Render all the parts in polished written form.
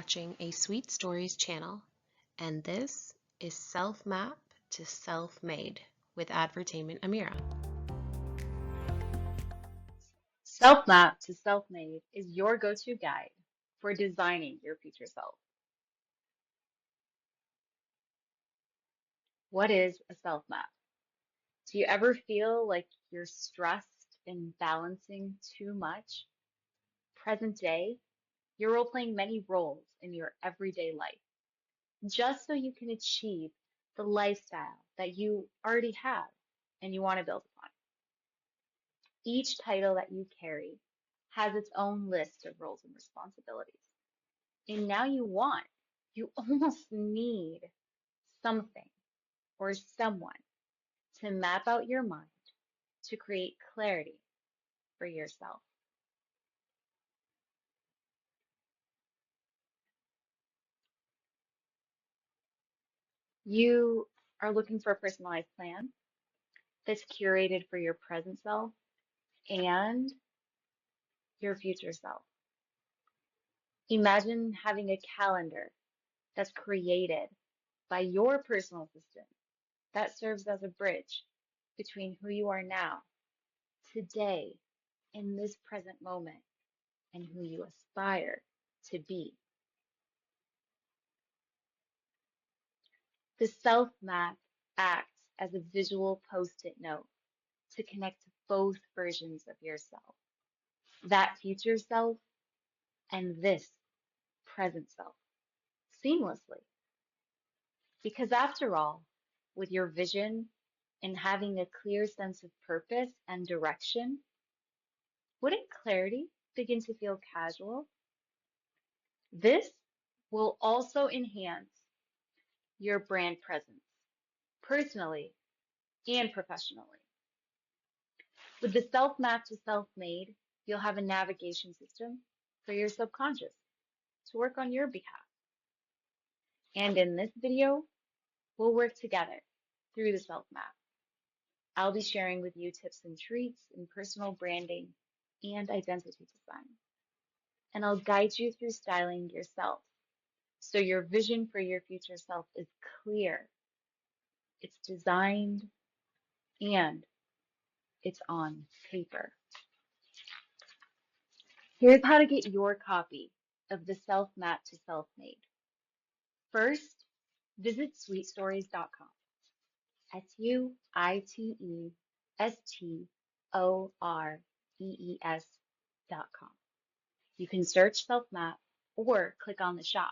watching a Sweet Stories channel, and this is Selfmap to Selfmade with Advertainment Amira. Selfmap to Selfmade is your go-to guide for designing your future self. What is a self map? Do you ever feel like you're stressed and balancing too much? Present day, you're role-playing many roles in your everyday life just so you can achieve the lifestyle that you already have and you want to build upon. Each title that you carry has its own list of roles and responsibilities. And now you almost need something or someone to map out your mind to create clarity for yourself. You are looking for a personalized plan that's curated for your present self and your future self. Imagine having a calendar that's created by your personal assistant that serves as a bridge between who you are now, today, in this present moment, and who you aspire to be. The self map acts as a visual post-it note to connect both versions of yourself, that future self and this present self, seamlessly. Because after all, with your vision and having a clear sense of purpose and direction, wouldn't clarity begin to feel casual? This will also enhance your brand presence, personally and professionally. With the self map to self made, you'll have a navigation system for your subconscious to work on your behalf. And in this video, we'll work together through the self map. I'll be sharing with you tips and treats in personal branding and identity design. And I'll guide you through styling yourself so your vision for your future self is clear, it's designed, and it's on paper. Here's how to get your copy of the Self Map to Self Made. First, visit sweetstories.com. SUITESTOREES.com. You can search Self Map or click on the shop.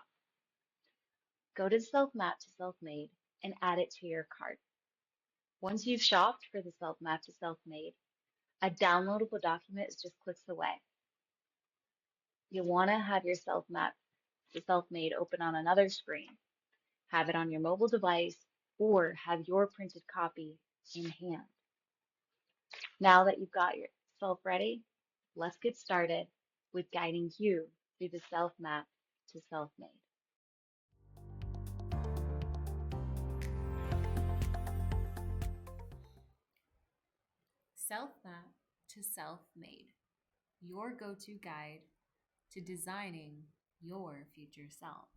Go to Self Map to Self Made and add it to your cart. Once you've shopped for the Self Map to Self Made, a downloadable document is just clicks away. You'll want to have your Self Map to Self Made open on another screen. Have it on your mobile device or have your printed copy in hand. Now that you've got yourself ready, let's get started with guiding you through the self map to self made. Selfmap to Self-Made, your go-to guide to designing your future self.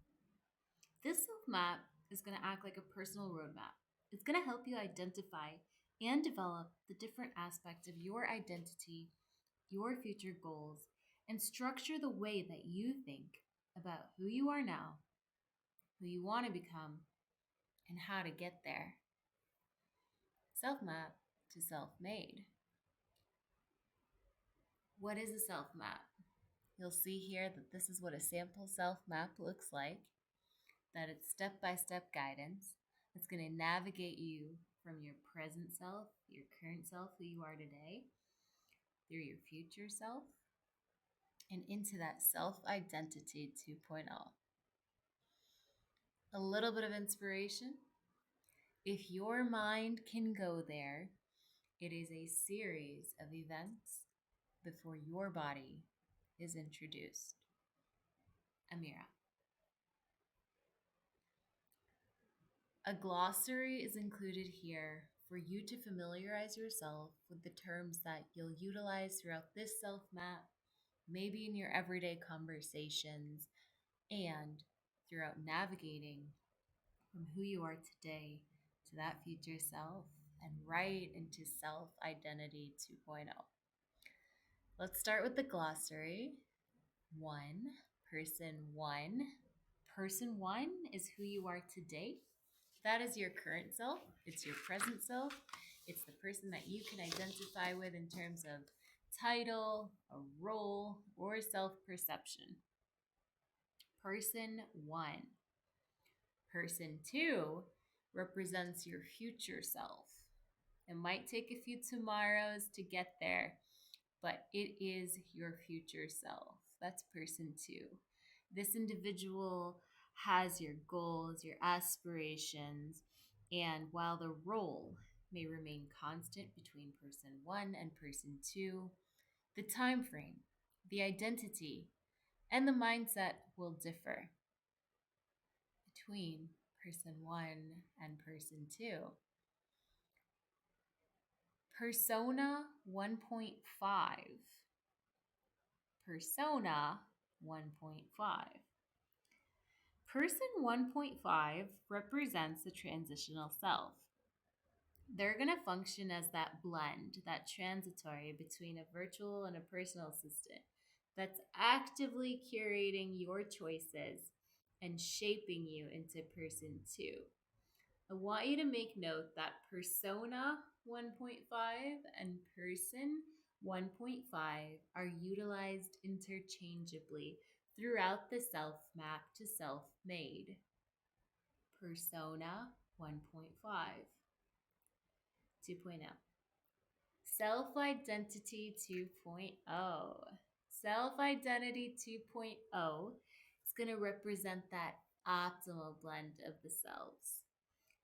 This self-map is going to act like a personal roadmap. It's going to help you identify and develop the different aspects of your identity, your future goals, and structure the way that you think about who you are now, who you want to become, and how to get there. Self-map to self-made. What is a self-map? You'll see here that this is what a sample self-map looks like, that it's step-by-step guidance. It's going to navigate you from your present self, your current self, who you are today, through your future self, and into that self-identity 2.0. A little bit of inspiration. If your mind can go there, it is a series of events before your body is introduced. Amira. A glossary is included here for you to familiarize yourself with the terms that you'll utilize throughout this self map, maybe in your everyday conversations, and throughout navigating from who you are today to that future self and right into self identity 2.0. Let's start with the glossary. One, person one. Person one is who you are today. That is your current self, it's your present self, it's the person that you can identify with in terms of title, a role, or self perception. Person one. Person two represents your future self. It might take a few tomorrows to get there, but it is your future self. That's person two. This individual has your goals, your aspirations, and while the role may remain constant between person one and person two, the time frame, the identity, and the mindset will differ between person one and person two. Persona 1.5. Persona 1.5. Person 1.5 represents the transitional self. They're going to function as that blend, that transitory between a virtual and a personal assistant that's actively curating your choices and shaping you into person 2. I want you to make note that persona 1.5 and person 1.5 are utilized interchangeably throughout the self map to self-made. Persona 1.5. 2.0. Self-identity 2.0. Self-identity 2.0 is going to represent that optimal blend of the selves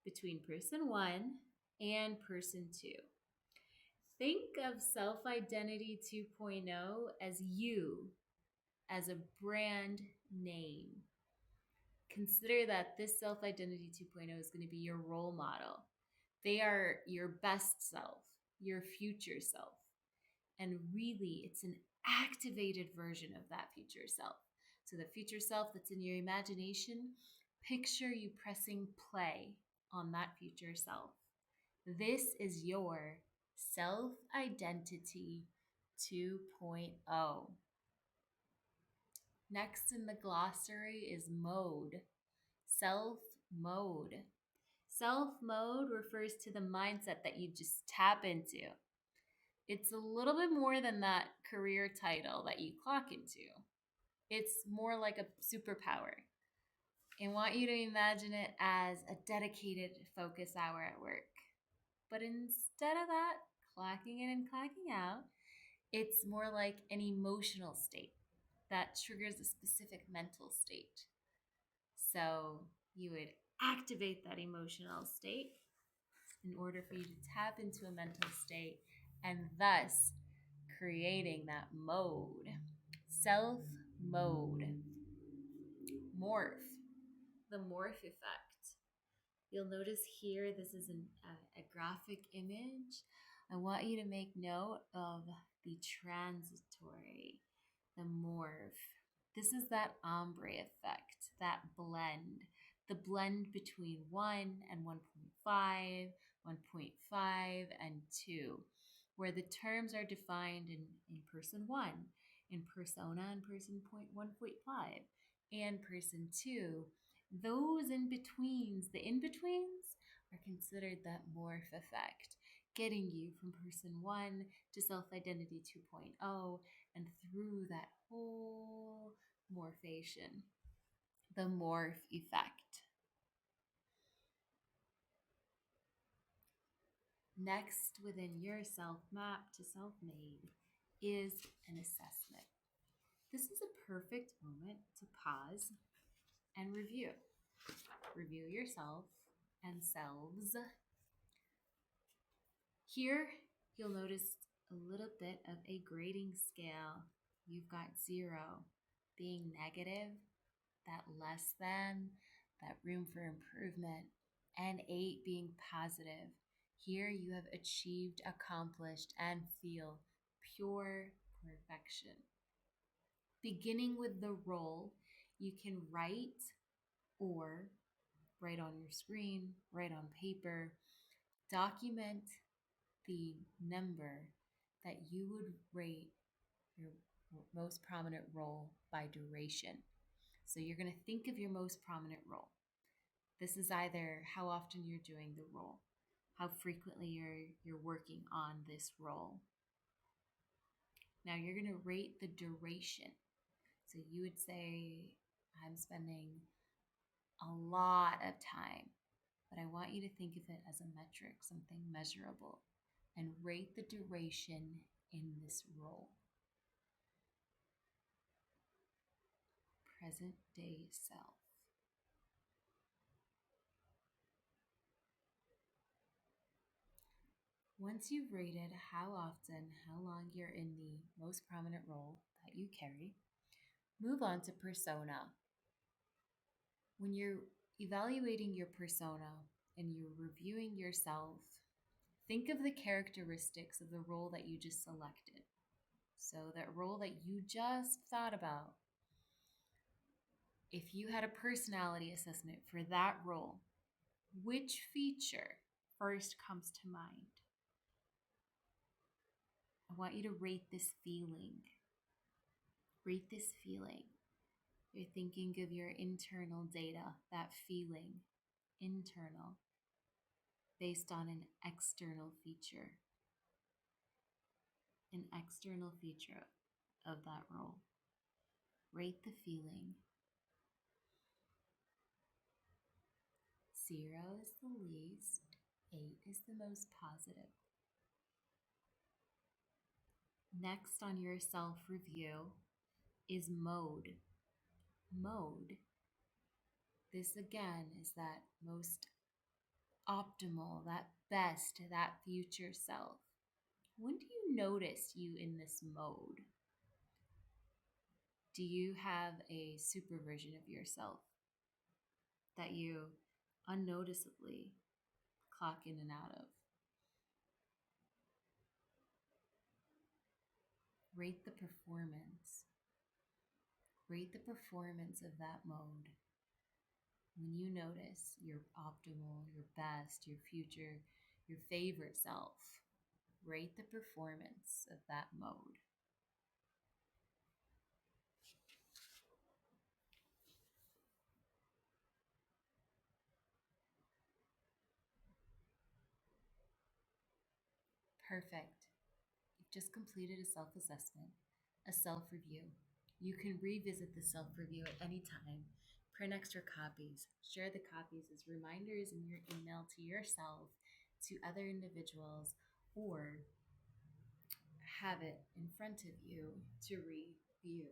between person 1 and person 2. Think of self-identity 2.0 as you, as a brand name. Consider that this self-identity 2.0 is going to be your role model. They are your best self, your future self. And really, it's an activated version of that future self. So the future self that's in your imagination, picture you pressing play on that future self. This is your self-identity 2.0. Next in the glossary is mode. Self-mode. Self-mode refers to the mindset that you just tap into. It's a little bit more than that career title that you clock into. It's more like a superpower. I want you to imagine it as a dedicated focus hour at work. But instead of that, clocking in and clocking out, it's more like an emotional state that triggers a specific mental state. So you would activate that emotional state in order for you to tap into a mental state and thus creating that mode. Self mode. Morph. The morph effect. You'll notice here this is a graphic image. I want you to make note of the transitory, the morph. This is that ombre effect, that blend, the blend between 1 and 1.5, 1.5 and 2, where the terms are defined in person 1, in persona and person 1.5, and person 2. Those in-betweens, the in-betweens are considered that morph effect, getting you from person 1 to self-identity 2.0 and through that whole morphation, the morph effect. Next within your self-map to self-made is an assessment. This is a perfect moment to pause and review. Review yourself and selves. Here, you'll notice a little bit of a grading scale. You've got 0 being negative, that less than, that room for improvement, and 8 being positive. Here you have achieved, accomplished, and feel pure perfection. Beginning with the role, you can write or write on your screen, write on paper, document the number that you would rate your most prominent role by duration. So you're going to think of your most prominent role. This is either how often you're doing the role, how frequently you're working on this role. Now you're going to rate the duration. So you would say, I'm spending a lot of time, but I want you to think of it as a metric, something measurable, and rate the duration in this role. Present day self. Once you've rated how often, how long you're in the most prominent role that you carry, move on to persona. When you're evaluating your persona and you're reviewing yourself, think of the characteristics of the role that you just selected. So that role that you just thought about. If you had a personality assessment for that role, which feature first comes to mind? I want you to rate this feeling. Rate this feeling. You're thinking of your internal data, that feeling, internal, based on an external feature. An external feature of that role. Rate the feeling. 0 is the least, 8 is the most positive. Next on your self-review is mode. Mode. This again is that most optimal, that best, that future self. When do you notice you in this mode? Do you have a super version of yourself that you unnoticeably clock in and out of? Rate the performance. Rate the performance of that mode. When you notice your optimal, your best, your future, your favorite self, rate the performance of that mode. Perfect. You've just completed a self-assessment, a self-review. You can revisit the self-review at any time, print extra copies, share the copies as reminders in your email to yourself, to other individuals, or have it in front of you to review.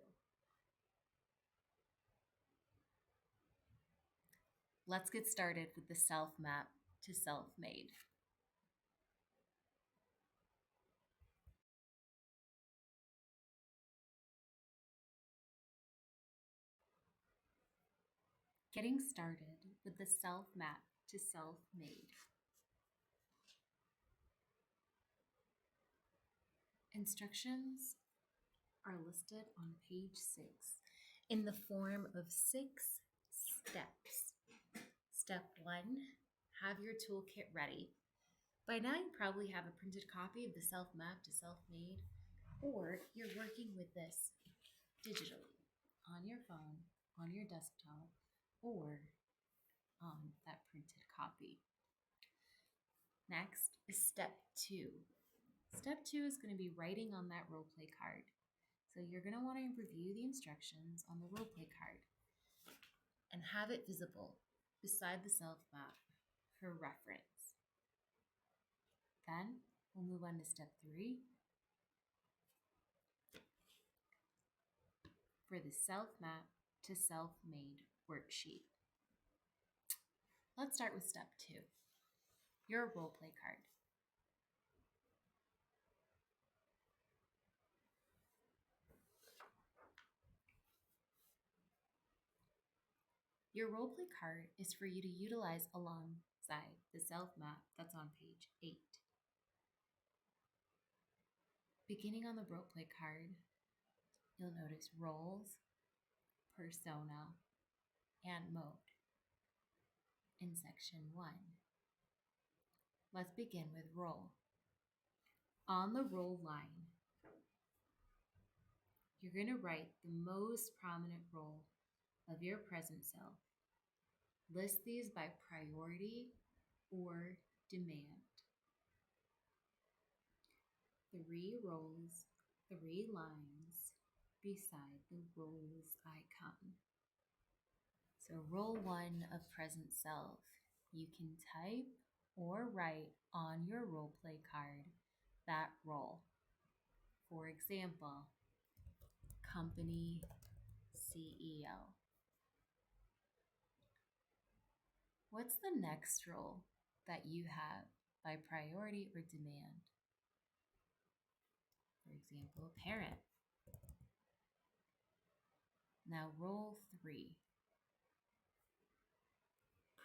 Let's get started with the Selfmap to Selfmade. Getting started with the Selfmap to Selfmade. Instructions are listed on page 6 in the form of 6 steps. Step 1, have your toolkit ready. By now you probably have a printed copy of the Selfmap to Selfmade, or you're working with this digitally on your phone, on your desktop, or on that printed copy. Next is step 2. Step 2 is going to be writing on that role play card. So you're going to want to review the instructions on the role play card and have it visible beside the Selfmap for reference. Then we'll move on to step 3 for the Selfmap to Selfmade worksheet. Let's start with step 2, your role play card. Your roleplay card is for you to utilize alongside the Selfmap that's on page 8. Beginning on the roleplay card, you'll notice roles, persona, and mode. in section 1. Let's begin with role. On the role line, you're going to write the most prominent role of your present self. List these by priority or demand. 3 roles, 3 lines beside the roles icon. So role 1 of present self, you can type or write on your role play card that role. For example, company CEO. What's the next role that you have by priority or demand? For example, parent. Now role 3,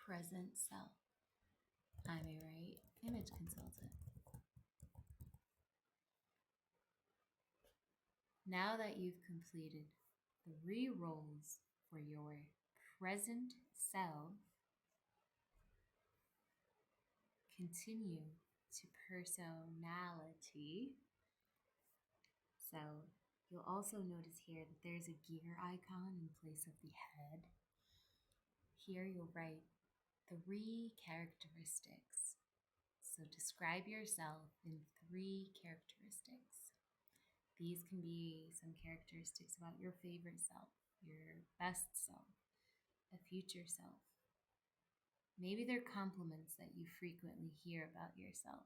present self. I'm a right image consultant. Now that you've completed 3 roles for your present self, continue to personality. So you'll also notice here that there's a gear icon in place of the head. Here you'll write 3 characteristics. So describe yourself in 3 characteristics. These can be some characteristics about your favorite self, your best self, a future self. Maybe they're compliments that you frequently hear about yourself.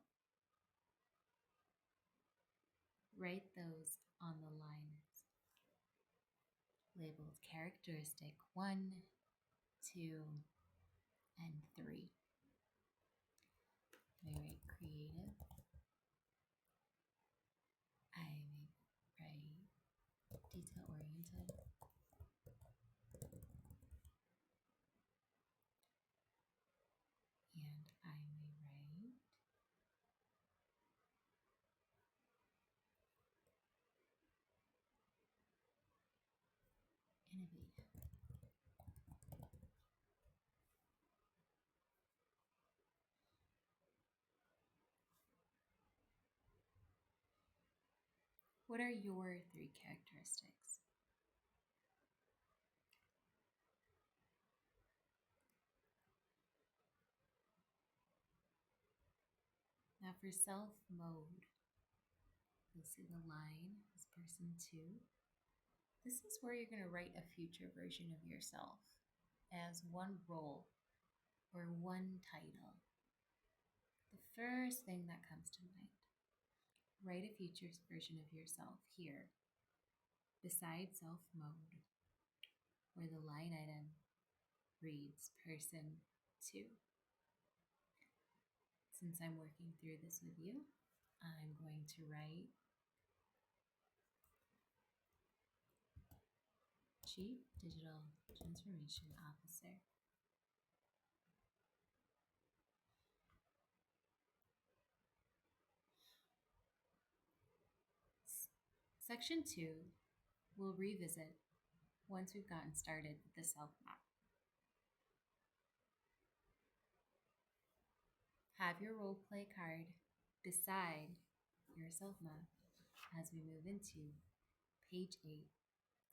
Write those on the lines labeled characteristic 1, 2, and 3. I write creative. I write detail oriented. And I may write innovative. What are your 3 characteristics? Now for self mode, you'll see the line is person 2. This is where you're going to write a future version of yourself as one role or one title. The first thing that comes to mind, write a future version of yourself here beside self mode, where the line item reads person 2. Since I'm working through this with you, I'm going to write Chief Digital Transformation Officer. Section 2 we'll revisit once we've gotten started with the self map. Have your role play card beside your self map as we move into page 8,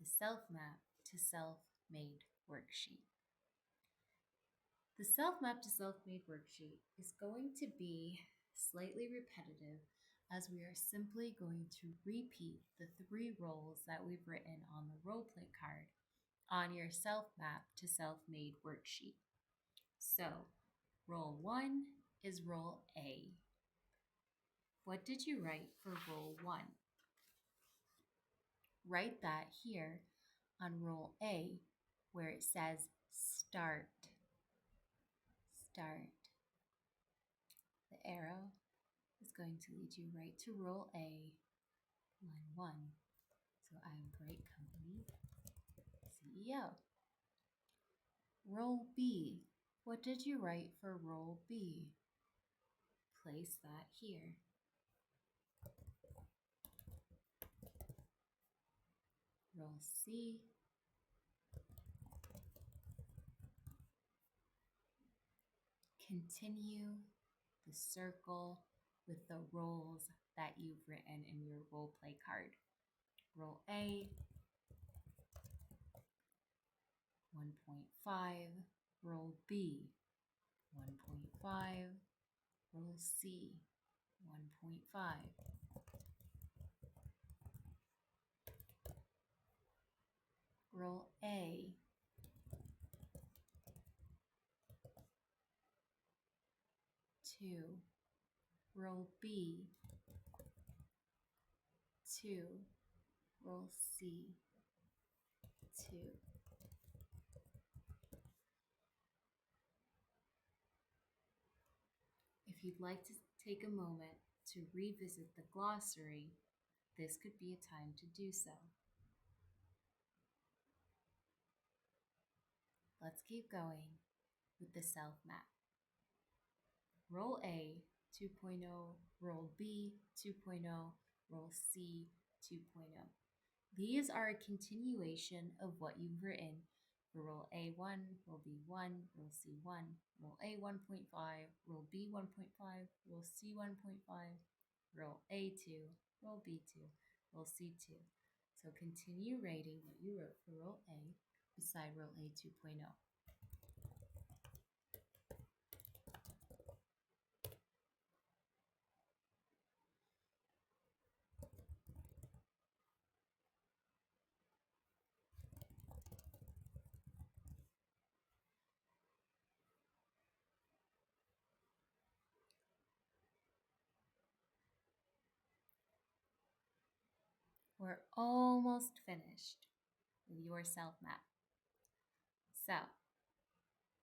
the self map to self-made worksheet. The self-map to self-made worksheet is going to be slightly repetitive as we are simply going to repeat the 3 roles that we've written on the role play card on your self-map to self-made worksheet. So, role 1 is role A. What did you write for role 1? Write that here on role A where it says start. Start. The arrow is going to lead you right to role A, line 1. So I'm great company CEO. Role B. What did you write for role B? Place that here. Role C. continue the circle with the roles that you've written in your role play card. Role A, 1.5, role B, 1.5, role C, 1.5. Role A, 2, role B, 2, role C, 2. If you'd like to take a moment to revisit the glossary, this could be a time to do so. Let's keep going with the self map. Role A 2.0, role B 2.0, role C 2.0. These are a continuation of what you've written for role A1, role B1, role C1, role A 1.5, role B 1.5, role C 1.5, role A2, role B2, role C2. So continue writing what you wrote for role A beside role A 2.0. We're almost finished with your self map. So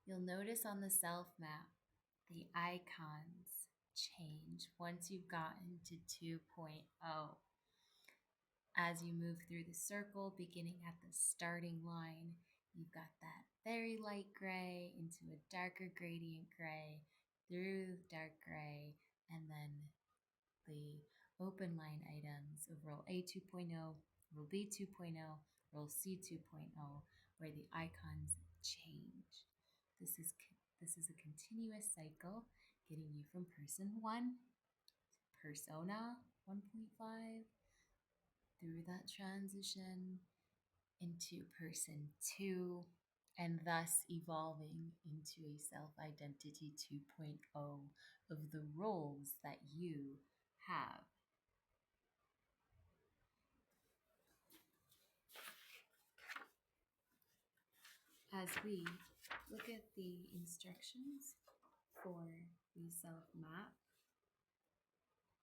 you'll notice on the self map, the icons change once you've gotten to 2.0. As you move through the circle, beginning at the starting line, you've got that very light gray into a darker gradient gray, through dark gray, and then the open line items of role A 2.0, role B 2.0, role C 2.0, where the icons change. This is a continuous cycle getting you from person 1 to persona 1.5 through that transition into person 2 and thus evolving into a self-identity 2.0 of the roles that you have. As we look at the instructions for the self map,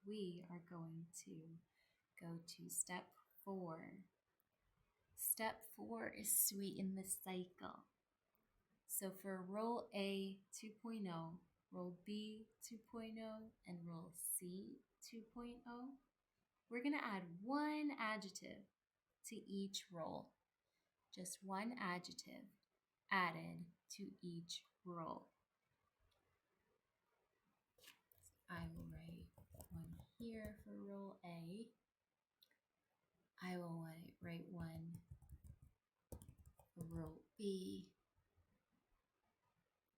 we are going to go to step 4. Step 4 is sweeten the cycle. So for role A 2.0, role B 2.0, and role C 2.0, we're going to add one adjective to each role. Just one adjective added to each role. I will write one here for role A. I will write one for role B.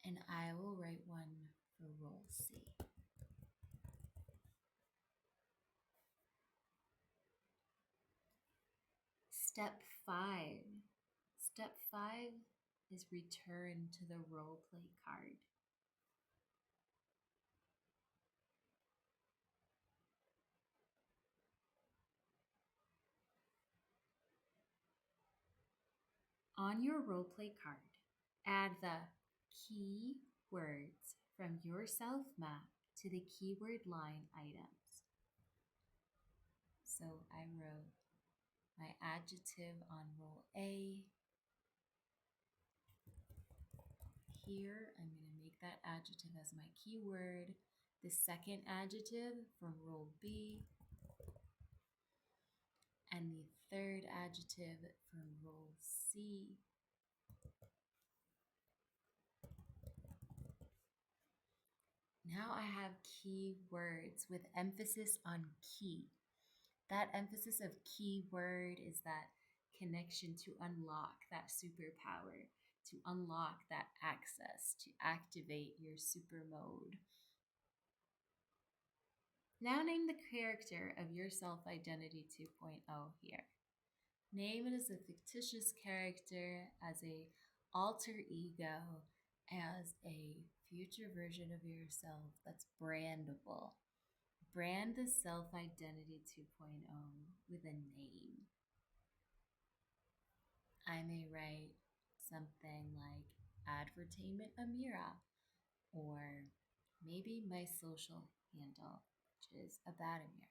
And I will write one for role C. Step 5. Step 5 is return to the role play card. On your role play card, add the key words from your self map to the keyword line items. So I wrote my adjective on role A. Here, I'm going to make that adjective as my keyword. The second adjective from role B. And the third adjective from role C. Now I have keywords with emphasis on key. That emphasis of keyword is that connection to unlock that superpower, to unlock that access, to activate your super mode. Now name the character of your self identity 2.0 here. Name it as a fictitious character, as a alter ego, as a future version of yourself that's brandable. Brand the self identity 2.0 with a name. I may write something like Advertainment Amira, or maybe my social handle, which is Abadamir.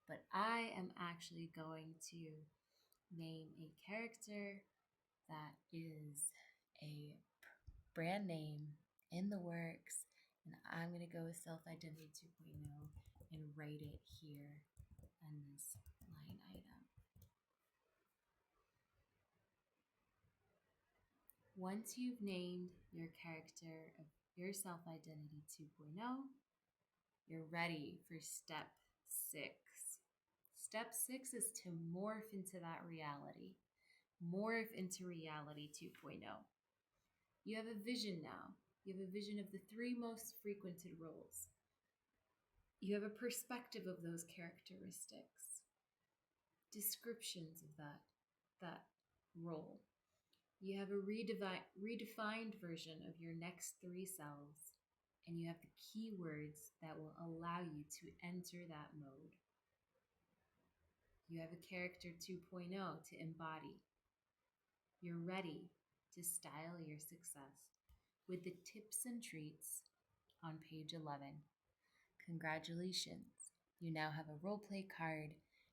But I am actually going to name a character that is a brand name in the works, and I'm going to go with Self Identity 2.0 and write it here on this line item. Once you've named your character of your Self Identity 2.0, you're ready for step 6. Step 6 is to morph into that reality. Morph into reality 2.0. You have a vision now. You have a vision of the 3 most frequented roles. You have a perspective of those characteristics, descriptions of that role. You have a redefined version of your next 3 selves, and you have the keywords that will allow you to enter that mode. You have a character 2.0 to embody. You're ready to style your success with the tips and treats on page 11. Congratulations! You now have a roleplay card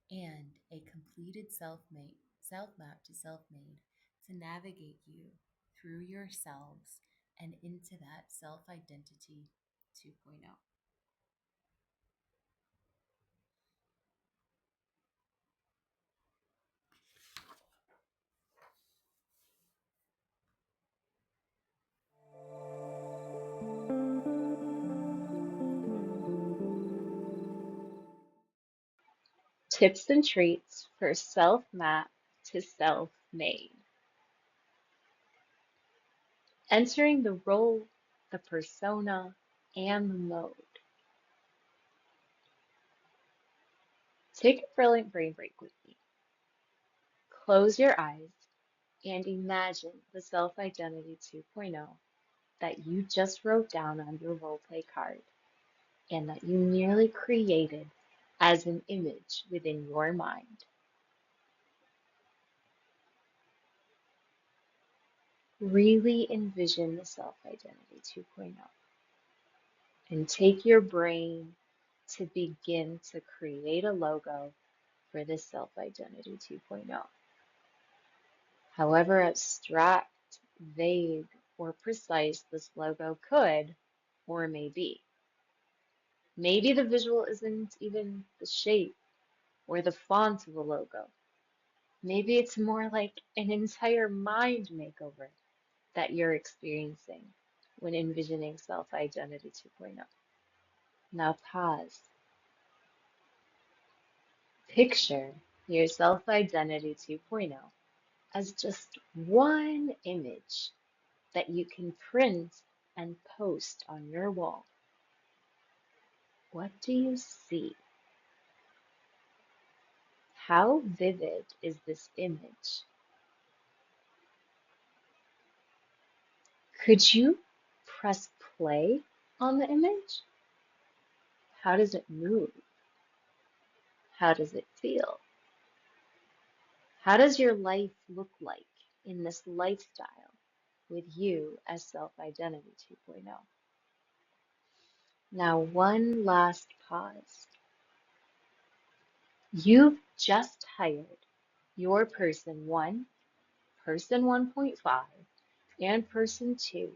and a completed self-map to self-made to navigate you through yourselves and into that self-identity 2.0. Tips and treats for self-map to self-made. Entering the role, the persona, and the mode. Take a brilliant brain break with me. Close your eyes and imagine the self-identity 2.0 that you just wrote down on your roleplay card and that you nearly created as an image within your mind. Really envision the self-identity 2.0 and take your brain to begin to create a logo for this self-identity 2.0. However abstract, vague, or precise this logo could or may be. Maybe the visual isn't even the shape or the font of a logo. Maybe it's more like an entire mind makeover that you're experiencing when envisioning self-identity 2.0. Now pause. Picture your self-identity 2.0 as just one image that you can print and post on your wall. What do you see? How vivid is this image? Could you press play on the image? How does it move? How does it feel? How does your life look like in this lifestyle with you as self-identity 2.0? Now, one last pause. You've just hired your person 1, person 1.5, and person 2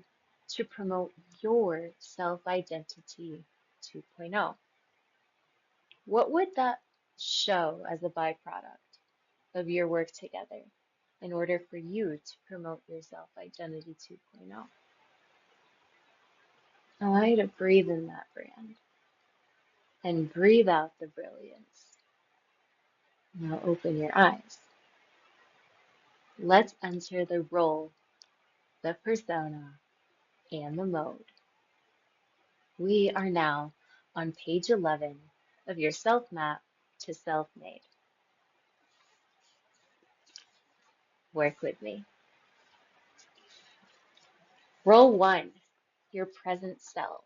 to promote your self-identity 2.0. What would that show as a byproduct of your work together in order for you to promote your self-identity 2.0? I want you to breathe in that brand and breathe out the brilliance. Now open your eyes. Let's enter the role the persona, and the mode. We are now on page 11 of your self map to self-made. Work with me. Role 1, your present self.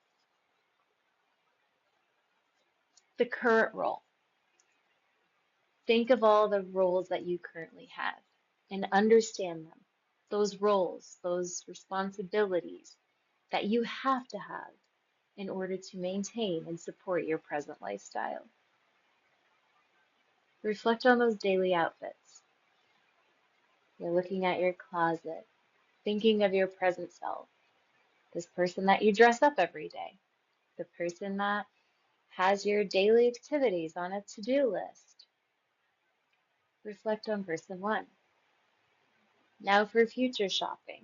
The current role. Think of all the roles that you currently have and understand them. Those roles, those responsibilities that you have to have in order to maintain and support your present lifestyle. Reflect on those daily outfits. You're looking at your closet, thinking of your present self, this person that you dress up every day, the person that has your daily activities on a to-do list. Reflect on person 1. Now for future shopping.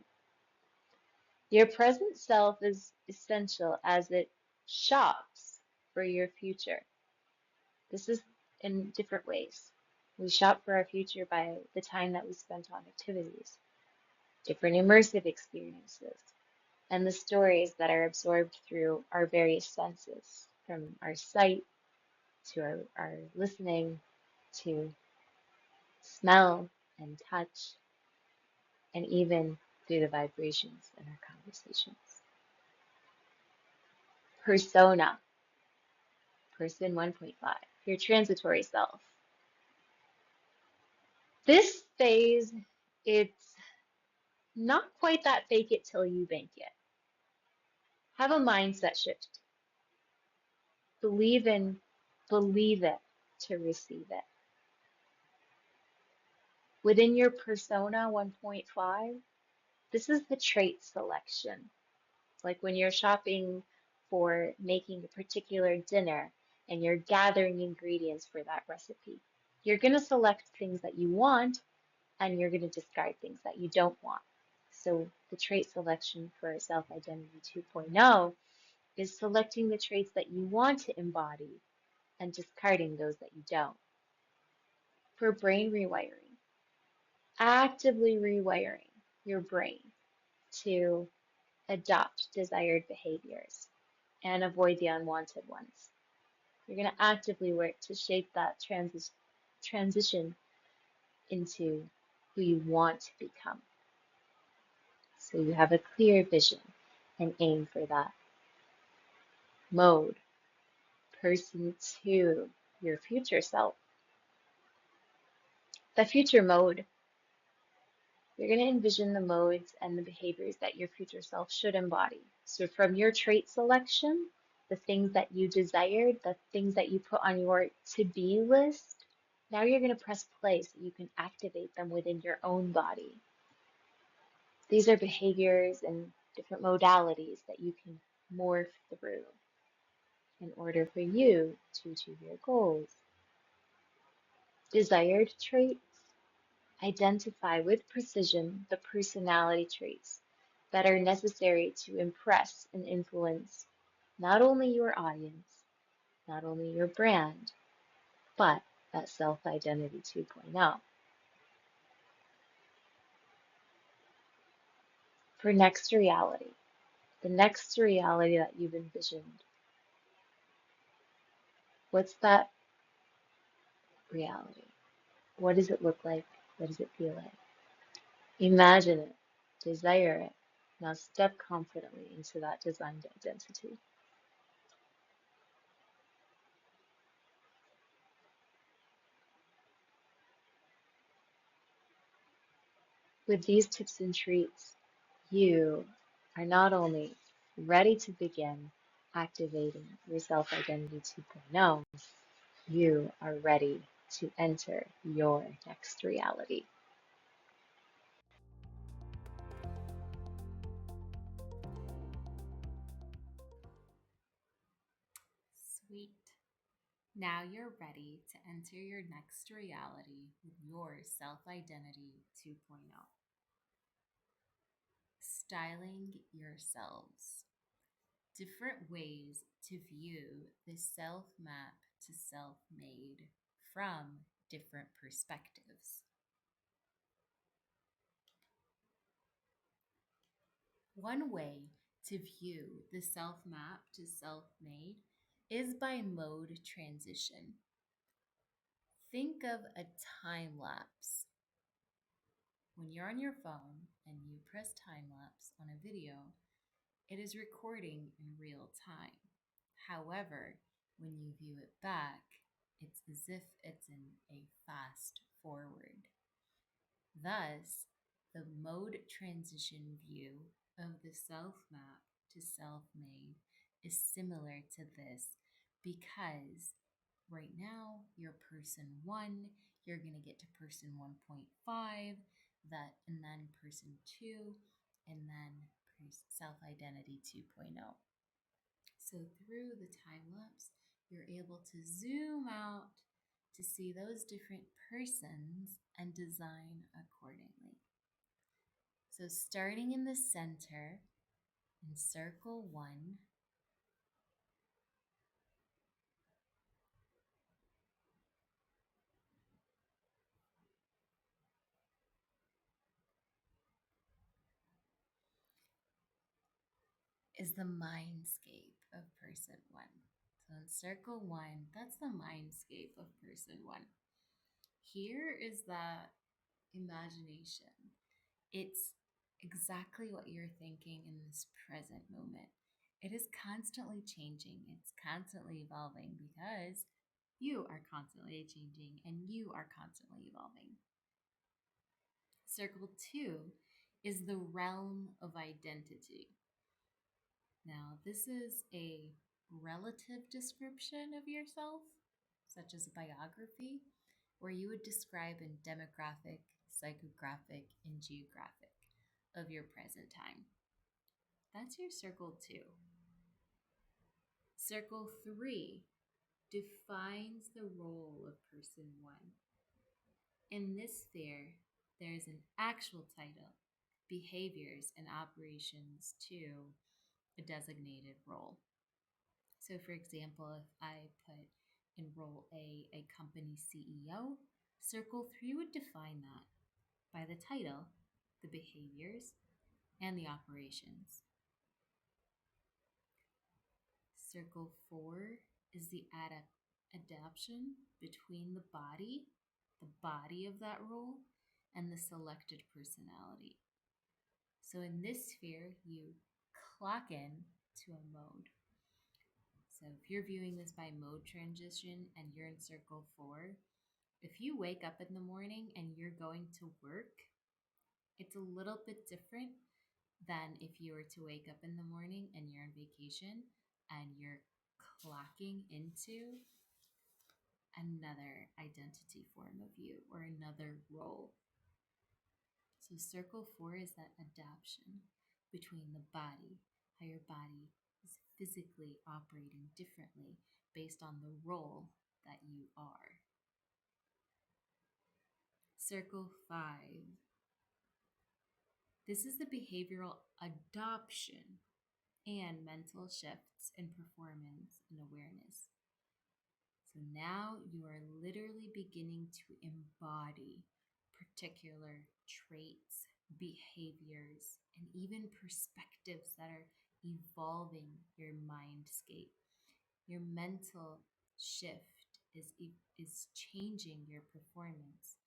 Your present self is essential as it shops for your future. This is in different ways. We shop for our future by the time that we spent on activities, different immersive experiences, and the stories that are absorbed through our various senses, from our sight to our listening to smell and touch, and even through the vibrations in our conversations. Persona, person 1.5, your transitory self. This phase, it's not quite that fake it till you bank it. Have a mindset shift. Believe it to receive it. Within your persona 1.5, this is the trait selection. Like when you're shopping for making a particular dinner and you're gathering ingredients for that recipe. You're going to select things that you want and you're going to discard things that you don't want. So the trait selection for Self-Identity 2.0 is selecting the traits that you want to embody and discarding those that you don't. For brain rewiring, actively rewiring your brain to adopt desired behaviors and avoid the unwanted ones. You're going to actively work to shape that transition into who you want to become. So you have a clear vision and aim for that. Mode, person 2, your future self. The future mode, you're going to envision the modes and the behaviors that your future self should embody. So from your trait selection, the things that you desired, the things that you put on your to-be list, now you're going to press play so you can activate them within your own body. These are behaviors and different modalities that you can morph through in order for you to achieve your goals. Desired traits. Identify with precision the personality traits that are necessary to impress and influence not only your audience, not only your brand, but that self-identity 2.0. For next reality, the next reality that you've envisioned, what's that reality? What does it look like? What does it feel like? Imagine it, desire it. Now step confidently into that designed identity. With these tips and treats, you are not only ready to begin activating your self-identity 2.0, you are ready to enter your next reality. Sweet. Now you're ready to enter your next reality with your self identity 2.0. Styling yourselves. Different ways to view the self map to self made from different perspectives. One way to view the self map to self made is by mode transition. Think of a time lapse. When you're on your phone and you press time lapse on a video, it is recording in real time. However, when you view it back, it's as if it's in a fast forward. Thus, the mode transition view of the self map to self made is similar to this because right now you're person 1, you're going to get to person 1.5, and then person 2, and then self identity 2.0. So through the time lapse, you're able to zoom out to see those different persons and design accordingly. So starting in the center in circle 1, is the mindscape of person 1. So in circle 1, that's the mindscape of person 1. Here is that imagination. It's exactly what you're thinking in this present moment. It is constantly changing. It's constantly evolving because you are constantly changing and you are constantly evolving. Circle 2 is the realm of identity. Now, this is a relative description of yourself, such as a biography, where you would describe in demographic, psychographic, and geographic of your present time. That's your circle 2. Circle 3 defines the role of person 1. In this sphere, there is an actual title, behaviors, and operations to a designated role. So, for example, if I put in role a company CEO, circle 3 would define that by the title, the behaviors, and the operations. Circle 4 is the adaptation between the body of that role, and the selected personality. So in this sphere, you clock in to a mode. So if you're viewing this by mode transition and you're in circle 4, if you wake up in the morning and you're going to work, it's a little bit different than if you were to wake up in the morning and you're on vacation and you're clocking into another identity form of you or another role. So circle 4 is that adaptation between the body, how your body is physically operating differently based on the role that you are. Circle 5. This is the behavioral adoption and mental shifts in performance and awareness. So now you are literally beginning to embody particular traits, behaviors, and even perspectives that are evolving your mindscape. Your mental shift is changing your performance.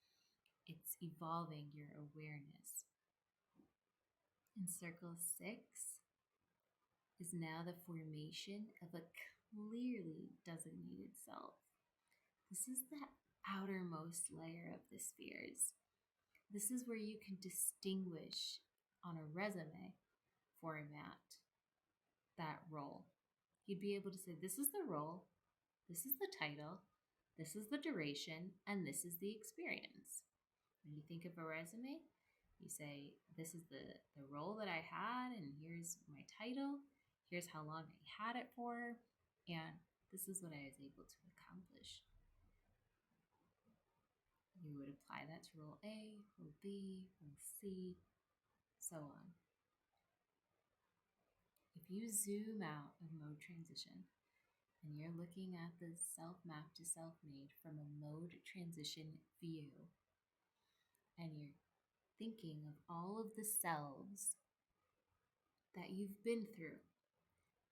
It's evolving your awareness. And circle 6 is now the formation of a clearly designated self. This is the outermost layer of the spheres. This is where you can distinguish on a resume format that role. You'd be able to say, this is the role, this is the title, this is the duration, and this is the experience. When you think of a resume, you say, this is the role that I had, and here's my title, here's how long I had it for, and this is what I was able to accomplish. You would apply that to role A, role B, role C, so on. If you zoom out of mode transition and you're looking at the self map to self made from a mode transition view, and you're thinking of all of the selves that you've been through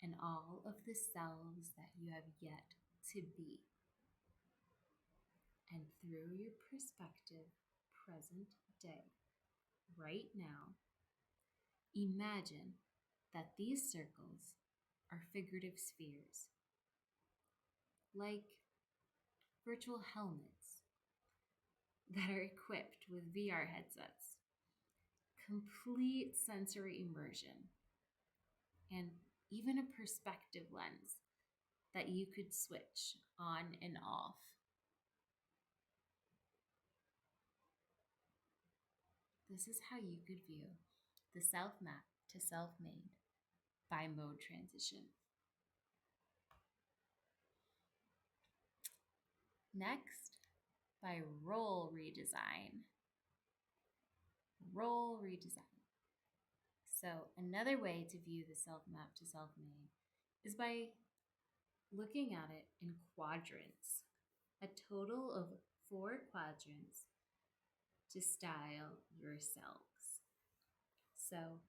and all of the selves that you have yet to be. And through your perspective, present day, right now, imagine that these circles are figurative spheres, like virtual helmets that are equipped with VR headsets, complete sensory immersion, and even a perspective lens that you could switch on and off. This is how you could view the Selfmap to Selfmade by mode transition. Next, by role redesign. Role redesign. So another way to view the Selfmap to Selfmade is by looking at it in quadrants, a total of 4 quadrants to style yourselves. So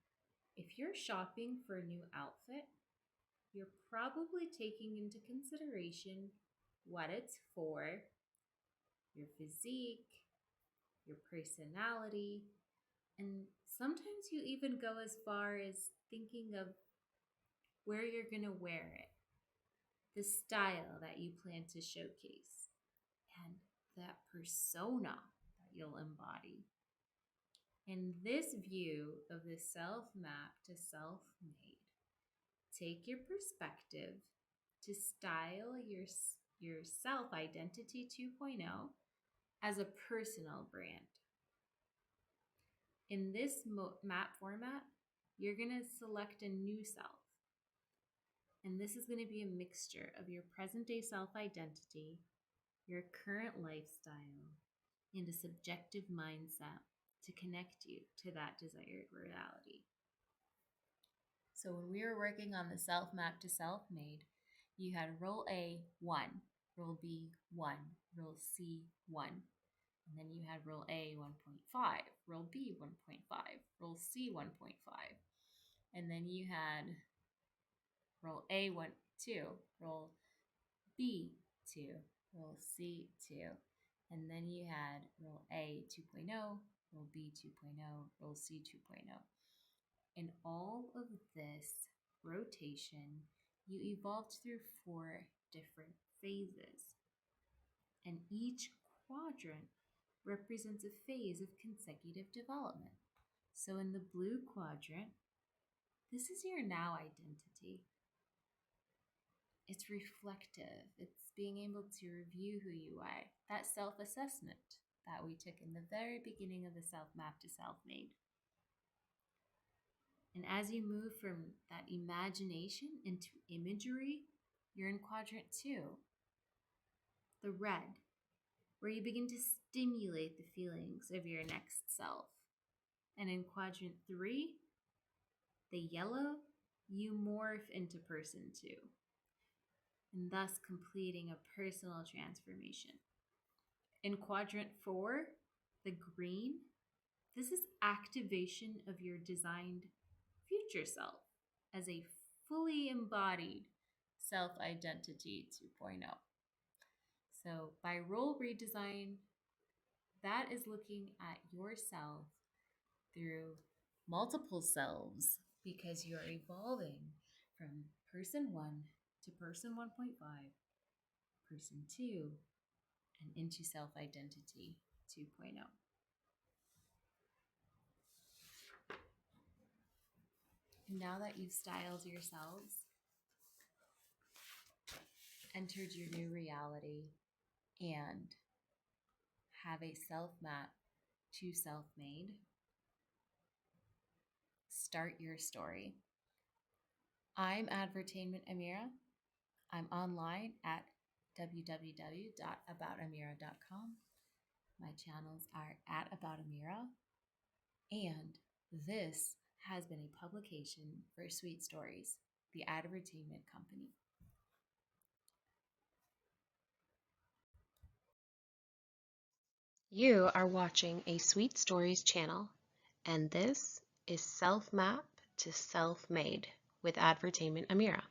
if you're shopping for a new outfit, you're probably taking into consideration what it's for, your physique, your personality, and sometimes you even go as far as thinking of where you're going to wear it, the style that you plan to showcase, and that persona that you'll embody. In this view of the Selfmap to Selfmade, take your perspective to style your self identity 2.0 as a personal brand. In this map format, you're going to select a new self. And this is going to be a mixture of your present day self identity, your current lifestyle, and a subjective mindset to connect you to that desired reality. So when we were working on the Selfmap to Selfmade, you had role A 1, role B 1, role C 1. And then you had role A 1.5, role B 1.5, role C 1.5. And then you had role A 1, 2, role B 2, role C 2. And then you had role A 2.0, role B 2.0, role C 2.0. In all of this rotation, you evolved through 4 different phases. And each quadrant represents a phase of consecutive development. So in the blue quadrant, this is your now identity. It's reflective. It's being able to review who you are. That self-assessment that we took in the very beginning of the Selfmap to Selfmade. And as you move from that imagination into imagery, you're in quadrant 2, the red, where you begin to stimulate the feelings of your next self. And in quadrant 3, the yellow, you morph into person 2, and thus completing a personal transformation. In quadrant 4, the green, this is activation of your designed future self as a fully embodied self-identity 2.0. So by role redesign, that is looking at yourself through multiple selves because you're evolving from person 1 to person 1.5, person 2, and into self-identity 2.0. And now that you've styled yourselves, entered your new reality, and have a Selfmap to Selfmade, start your story. I'm Advertainment Amira. I'm online at www.aboutamira.com. My channels are at About Amira, and this has been a publication for Sweet Stories, the Advertainment company. You are watching a Sweet Stories channel, and this is Selfmap to Selfmade with Advertainment Amira.